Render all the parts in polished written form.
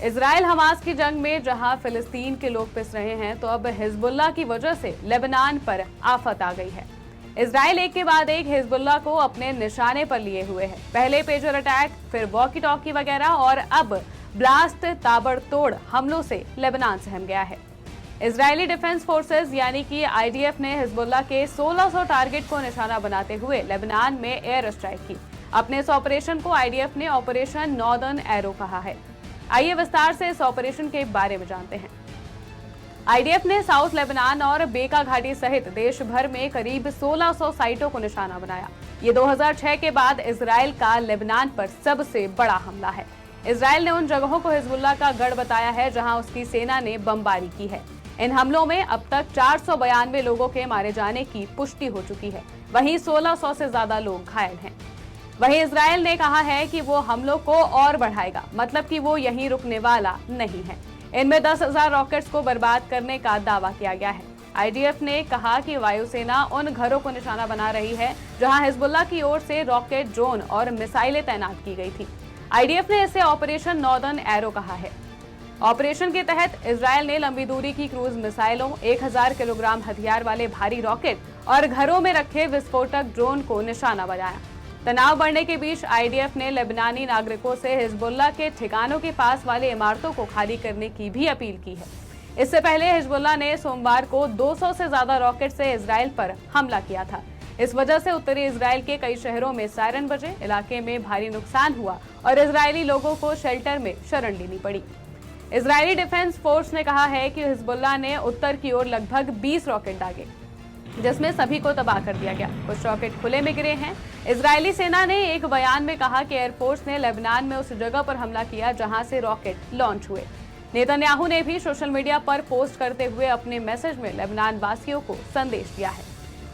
Israel Hamas की जंग में जहां फिलिस्तीन के लोग पिस रहे हैं, तो अब हिजबुल्लाह की वजह से लेबनान पर आफत आ गई है। इजराइल एक के बाद एक हिजबुल्लाह को अपने निशाने पर लिए हुए है। पहले पेजर अटैक, फिर वॉकी टॉकी वगैरह और अब ब्लास्ट, ताबड़तोड़ हमलों से लेबनान सहम गया है। इजरायली डिफेंस फोर्सेज यानी कि आईडीएफ ने हिजबुल्लाह के 1600 टारगेट को निशाना बनाते हुए लेबनान में एयर स्ट्राइक की। अपने इस ऑपरेशन को आईडीएफ ने ऑपरेशन नॉर्दर्न एरो कहा है। आइए विस्तार से इस ऑपरेशन के बारे में जानते हैं। आईडीएफ ने साउथ लेबनान और बेका घाटी सहित देश भर में करीब 1600 साइटों को निशाना बनाया। ये 2006 के बाद इजराइल का लेबनान पर सबसे बड़ा हमला है। इजराइल ने उन जगहों को हिजबुल्लाह का गढ़ बताया है जहां उसकी सेना ने बमबारी की है। इन हमलों में अब तक 492 लोगों के मारे जाने की पुष्टि हो चुकी है। वहीं 1600 से ज्यादा लोग घायल हैं। वहीं इजराइल ने कहा है कि वो हमलों को और बढ़ाएगा, मतलब कि वो यहीं रुकने वाला नहीं है। इनमें 10,000 रॉकेट्स को बर्बाद करने का दावा किया गया है। आईडीएफ ने कहा कि वायुसेना उन घरों को निशाना बना रही है जहां हिजबुल्लाह की ओर से रॉकेट, ड्रोन और मिसाइलें तैनात की गई थी। आईडीएफ ने इसे ऑपरेशन नॉर्दर्न एरो कहा है। ऑपरेशन के तहत इजराइल ने लंबी दूरी की क्रूज मिसाइलों, 1000 किलोग्राम हथियार वाले भारी रॉकेट और घरों में रखे विस्फोटक ड्रोन को निशाना बनाया। तनाव बढ़ने के बीच आईडीएफ ने लेबनानी नागरिकों से हिजबुल्लाह के ठिकानों के पास वाले इमारतों को खाली करने की भी अपील की है। इससे पहले हिजबुल्लाह ने सोमवार को 200 से ज्यादा रॉकेट से इजराइल पर हमला किया था। इस वजह से उत्तरी इजराइल के कई शहरों में सायरन बजे, इलाके में भारी नुकसान हुआ और इजरायली लोगों को शेल्टर में शरण लेनी पड़ी। इजरायली डिफेंस फोर्स ने कहा है कि हिजबुल्लाह ने उत्तर की ओर लगभग 20 रॉकेट दागे, जिसमें सभी को तबाह कर दिया गया। कुछ रॉकेट खुले में गिरे हैं। इजरायली सेना ने एक बयान में कहा कि एयरफोर्स ने लेबनान में उस जगह पर हमला किया जहां से रॉकेट लॉन्च हुए। नेतन्याहू ने भी सोशल मीडिया पर पोस्ट करते हुए अपने मैसेज में लेबनान वासियों को संदेश दिया है।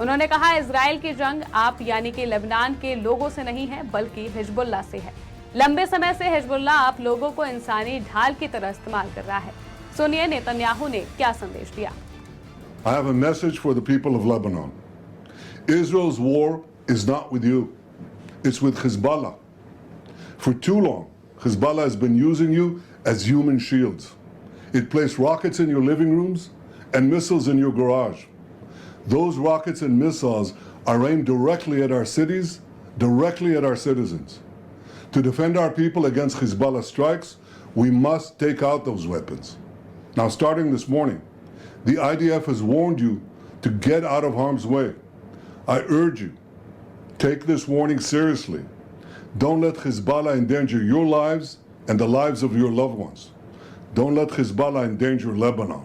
उन्होंने कहा, इजराइल की जंग आप यानी कि लेबनान के लोगों से नहीं है, बल्कि हिजबुल्लाह से है। लंबे समय से हिजबुल्लाह आप लोगों को इंसानी ढाल की तरह इस्तेमाल कर रहा है। सुनिए नेतन्याहू ने क्या संदेश दिया। I have a message for the people of Lebanon. Israel's war is not with you. It's with Hezbollah. For too long, Hezbollah has been using you as human shields. It placed rockets in your living rooms and missiles in your garage. Those rockets and missiles are aimed directly at our cities, directly at our citizens. To defend our people against Hezbollah strikes, we must take out those weapons. Now, starting this morning, the IDF has warned you to get out of harm's way. I urge you, take this warning seriously. Don't let Hezbollah endanger your lives and the lives of your loved ones. Don't let Hezbollah endanger Lebanon.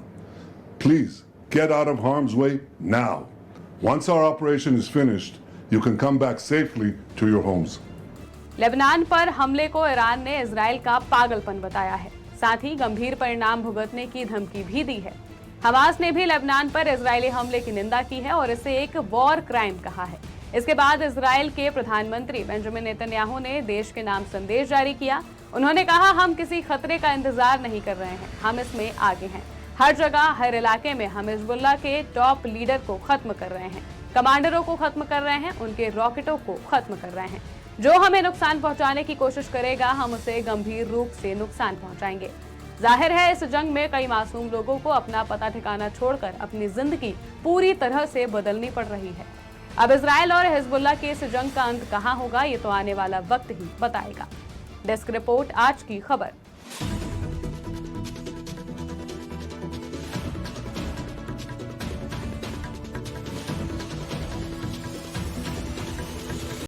Please, get out of harm's way now. Once our operation is finished, you can come back safely to your homes. Lebanon पर हमले को Iran ने Israel का पागलपन बताया है। साथ ही गंभीर परिणाम भुगतने की धमकी भी दी है। हमास ने भी लेबनान पर इजरायली हमले की निंदा की है और इसे एक वॉर क्राइम कहा है। इसके बाद इजराइल के प्रधानमंत्री बेंजामिन नेतन्याहू ने देश के नाम संदेश जारी किया। उन्होंने कहा, हम किसी खतरे का इंतजार नहीं कर रहे हैं, हम इसमें आगे हैं। हर जगह, हर इलाके में हम हिजबुल्लाह के टॉप लीडर को खत्म कर रहे हैं, कमांडरों को खत्म कर रहे हैं, उनके रॉकेटों को खत्म कर रहे हैं। जो हमें नुकसान पहुंचाने की कोशिश करेगा, हम उसे गंभीर रूप से नुकसान पहुंचाएंगे। जाहिर है, इस जंग में कई मासूम लोगों को अपना पता ठिकाना छोड़कर अपनी जिंदगी पूरी तरह से बदलनी पड़ रही है। अब इजराइल और हिजबुल्लाह की इस जंग का अंत कहां होगा, ये तो आने वाला वक्त ही बताएगा। डेस्क रिपोर्ट, आज की खबर।